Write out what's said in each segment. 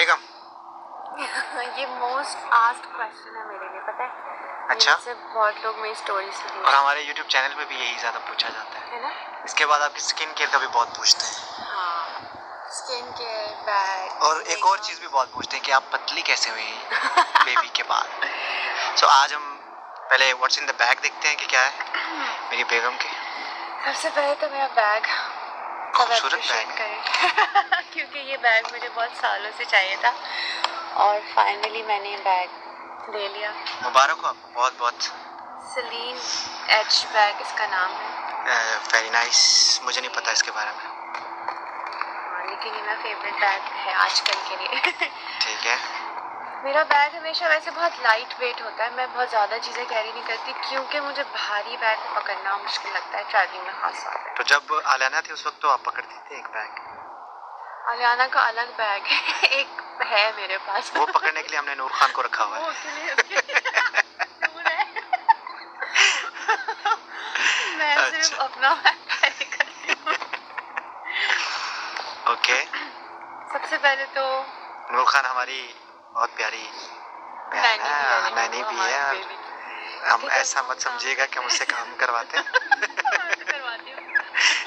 बेगम ये most asked question है मेरे लिए, पता है? अच्छा। मुझसे बहुत लोग मेरी स्टोरीज से और हमारे YouTube चैनल पे भी यही ज़्यादा पूछा जाता है ना। इसके बाद आपकी स्किन केयर का भी बहुत पूछते हैं। हाँ, स्किन केयर, बैग और एक और चीज़ भी बहुत पूछते हैं कि आप पतली कैसे हुई बेबी के बाद। सो आज हम पहले व्हाट्स इन द बैग देखते हैं कि क्या है मेरी बेगम के। सबसे पहले तो मेरा बैग खूबसूरत बैग करें क्योंकि ये बैग मुझे बहुत सालों से चाहिए था और फाइनली मैंने ये बैग ले लिया। मुबारक हो आपको, बहुत बहुत। सलीन एच बैग इसका नाम है। Very nice. मुझे नहीं पता इसके बारे में। हाँ, लेकिन ये मेरा फेवरेट बैग है आजकल के लिए ठीक है। मेरा बैग हमेशा वैसे बहुत लाइट वेट होता है। मैं बहुत ज़्यादा चीज़ें कैरी नहीं करती क्योंकि मुझे भारी बैग पकड़ना मुश्किल लगता है ट्रैवलिंग में, खास तौर पे। तो जब आलियाना थी उस वक्त तो आप पकड़ती थी एक बैग। आलियाना का अलग बैग है एक है मेरे पास। वो पकड़ने के लिए हमने नूर खान को रखा हुआ है। मैं सिर्फ अपना बैग कैरी करती हूँ। ओके। सबसे पहले तो नूर खान हमारी बहुत प्यारी बहन है, नैनी भी है। हम ऐसा मत समझिएगा कि हम उससे काम करवाते हैं।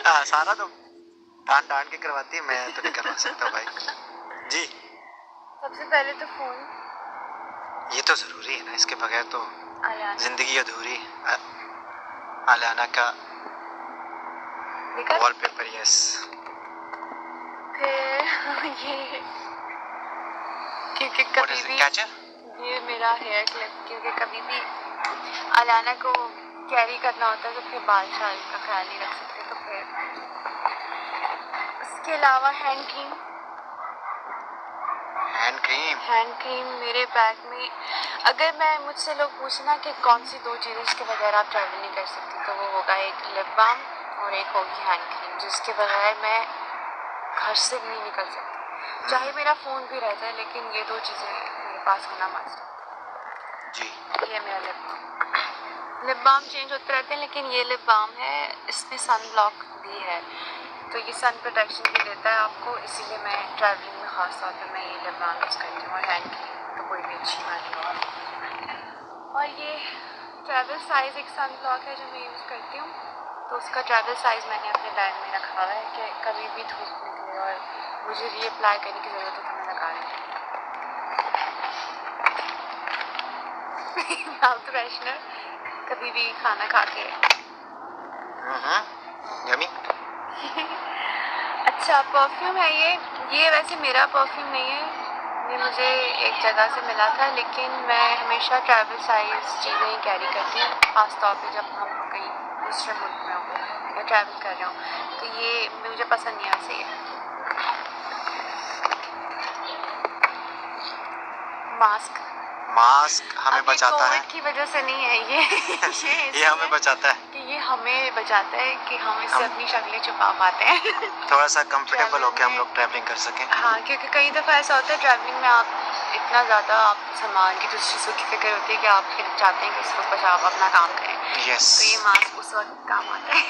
हाँ, सारा तो डांट डांट के करवाती है, मैं तो नहीं करवा सकता भाई जी। सबसे पहले तो फोन, ये तो जरूरी है ना, इसके बगैर तो जिंदगी अधूरी। आलियाना का वॉलपेपर, यस। फिर ये क्योंकि कभी भी ये मेरा हेयर क्लिप, क्योंकि कभी भी आलियाना को कैरी करना होता है तो फिर बाल शाल का ख्याल नहीं रख सकते, तो फिर उसके अलावा हैंड क्रीम मेरे बैग में। अगर मैं मुझसे लोग पूछना कि कौन सी दो चीज़ें जिसके बगैर आप ट्रैवल नहीं कर सकती, तो वो होगा एक लिप बाम और एक होगी हैंड क्रीम, जिसके बगैर मैं घर से भी नहीं निकल सकती। चाहे मेरा फ़ोन भी रह जाए, लेकिन ये दो चीज़ें मेरे पास होना मस्ट है जी। ये मेरा लिप बाम चेंज होते रहते हैं, लेकिन ये लिप बाम है, इसमें सन ब्लॉक भी है, तो ये सन प्रोटेक्शन भी देता है आपको, इसीलिए मैं ट्रैवलिंग में ख़ास तौर पर मैं ये लिप बाम यूज़ करती हूँ। और हैंड क्रीम तो कोई भी अच्छी बात नहीं। और ये ट्रैवल साइज़ एक सन ब्लॉक है जो मैं यूज़ करती हूँ, तो उसका ट्रैवल साइज़ मैंने अपने बैग में रखा हुआ है कि कभी भी धूप निकले और मुझे रीअप्लाई करने की ज़रूरत हो तो मैं लगा लूँ। माउथ फ्रेशनर, कभी भी खाना खा के यम्मी। अच्छा परफ्यूम है ये वैसे मेरा परफ्यूम नहीं है, ये मुझे एक जगह से मिला था, लेकिन मैं हमेशा ट्रैवल साइज चीज़ें कैरी करती हूँ, ख़ास तौर पे जब हम कहीं दूसरे मुल्क में हो या ट्रैवल कर रहे हो, तो ये मुझे पसंद नहीं वैसे। ये मास्क हमें बचाता है, की वजह से नहीं है ये हमें बचाता है कि ये हमें बचाता है कि हम इससे अपनी शक्लें छुपा पाते हैं थोड़ा सा कंफर्टेबल होकर हम लोग ट्रैवलिंग कर सकें। हाँ, क्योंकि कई दफ़ा ऐसा होता है ट्रैवलिंग में आप इतना ज़्यादा आप सामान की दूसरी चीज़ों की फिक्र होती है कि आप फिर चाहते हैं कि उस वक्त बस आप अपना काम करें। यस। तो ये मास्क उस वक्त काम आता है।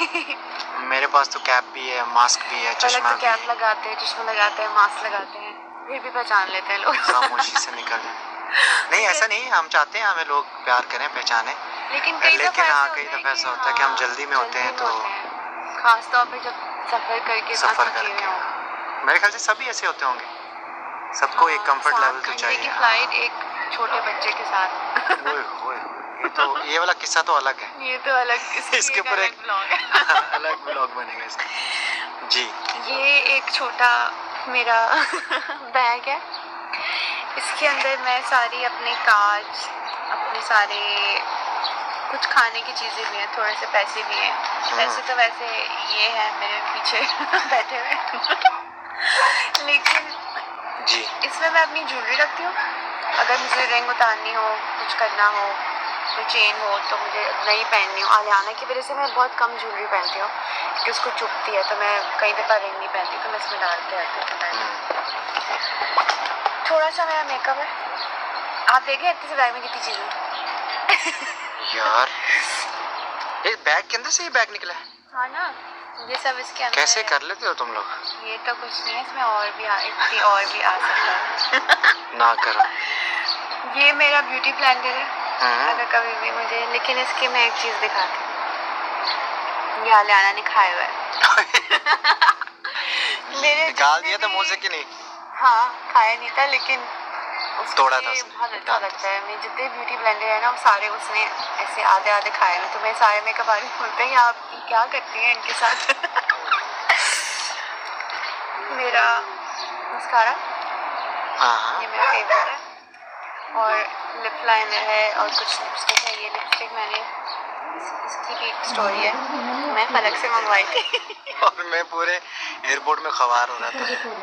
मेरे पास तो कैप भी है, मास्क भी है, चश्मा भी। कैप लगाते हैं, चश्मा लगाते हैं, मास्क लगाते हैं, फिर भी पहचान लेते हैं लोग। खामोशी से निकल नहीं, ऐसा नहीं, हम चाहते हैं हमें लोग प्यार करें, पहचाने, लेकिन हाँ, कई दफ़ा ऐसा होता है कि हम जल्दी में होते हैं, तो खास तौर पे जब सफ़र कर करके मेरे ख्याल से सभी ऐसे होते होंगे, सबको एक कंफर्ट लेवल तो चाहिए। फ्लाइट एक छोटे बच्चे के साथ ये वाला किस्सा तो अलग है, ये तो अलग इसके ऊपर एक अलग ब्लॉग बनेगा इसका जी। ये एक छोटा मेरा बैग है, इसके अंदर मैं सारी अपने कार्ड्स, अपने सारे कुछ खाने की चीज़ें भी हैं, थोड़े से पैसे भी हैं। वैसे तो वैसे ये है मेरे पीछे बैठे हुए लेकिन जी इसमें मैं अपनी ज्वेलरी रखती हूँ। अगर मुझे रिंग उतारनी हो, कुछ करना हो, कोई चेन हो तो मुझे नहीं पहननी हो। आलियाना की वजह से मैं बहुत कम ज्वेलरी पहनती हूँ क्योंकि उसको चुभती है, तो मैं कई दफ़ा रिंग नहीं पहनती, तो मैं इसमें डालते रहती हूँ। थोड़ा सा मेरा मेकअप है, आप देखें इतने से बैग में कितनी चीज़ें यार, ये बैग के अंदर से ही बैग निकला है। हाँ ना, ये सब इसके अंदर कैसे है। कर लेते हो तुम लोग? ये तो कुछ नहीं है, इसमें और भी आ सकता है। ना करो। ये मेरा ब्यूटी ब्लेंडर है, अगर कभी भी मुझे, लेकिन इसकी मैं एक चीज़ दिखाती हूँ, ये आलियाना ने खाया हुआ है। मेरे निकाल दिया था मुंह से कि नहीं? हाँ, खाया नहीं था, लेकिन तोड़ा था उससे उसने, बहुत अच्छा लगता है। मेरे जितने ब्यूटी ब्लेंडर है ना, वो सारे उसने ऐसे आधे आधे खाए हैं। तो मैं सारे मेकअप आर्टिस्ट बोलते हैं आप क्या करती हैं इनके साथ। मेरा मस्कारा, हाँ ये मेरा फेवरेट है, और लिप लाइनर है, और कुछ लिपस्टिक है। ये लिपस्टिक मैंने इसकी भी एक स्टोरी है, मैं फलक से मंगवाई थी। और मैं पूरे एयरपोर्ट में खवार हो रहा था।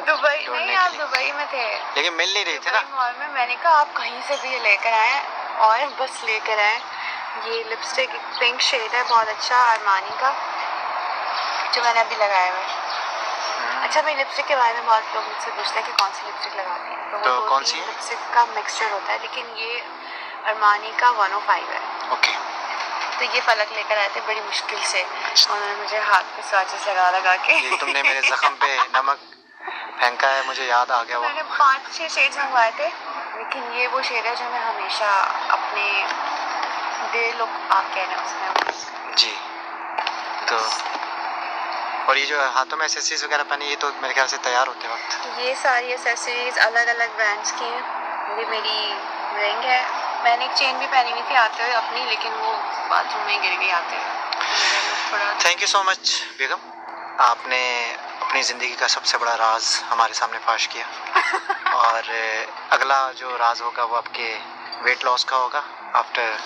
दुबई नहीं, आप दुबई में थे, लेकिन मिल नहीं रही थी ना मॉल में। मैंने कहा आप कहीं से भी ये लेकर आए, और बस लेकर आए। ये लिपस्टिक पिंक शेड है, बहुत अच्छा, अरमानी का, जो मैंने अभी लगाया हुआ है। अच्छा, मैं लिपस्टिक के बारे में बहुत लोग मुझसे पूछते हैं कि कौन सी लिपस्टिक लगाती है, तो वो कौन सी है? लिपस्टिक का मिक्सचर होता है, लेकिन ये अरमानी का 105 है। ओके। तो ये फलक लेकर आए थे बड़ी मुश्किल से, उन्होंने मुझे हाथ पे स्वाचेस लगा के। ये तुमने मेरे जख्म पे नमक फेंका है, मुझे याद आ गया वो। मैंने 5-6 शेड्स मंगवाए थे, लेकिन ये वो शेड है जो मैं हमेशा अपने डे लुक आप कह रहे हैं उसमें जी। तो और ये जो हाथों में एक्सेसरीज वगैरह पहनी, ये तो मेरे ख्याल से तैयार होते वक्त। ये सारी एक्सेसरीज अलग अलग ब्रांड्स की हैं। ये मेरी रिंग है, मैंने एक चेन भी पहनी हुई थी आते हुए अपनी, लेकिन वो बाथरूम में गिर गई आते हुए। तो मेरा लुक थोड़ा। थैंक यू सो मच बेगम, आपने अपनी ज़िंदगी का सबसे बड़ा राज हमारे सामने फाश किया। और अगला जो राज होगा वो आपके वेट लॉस का होगा आफ्टर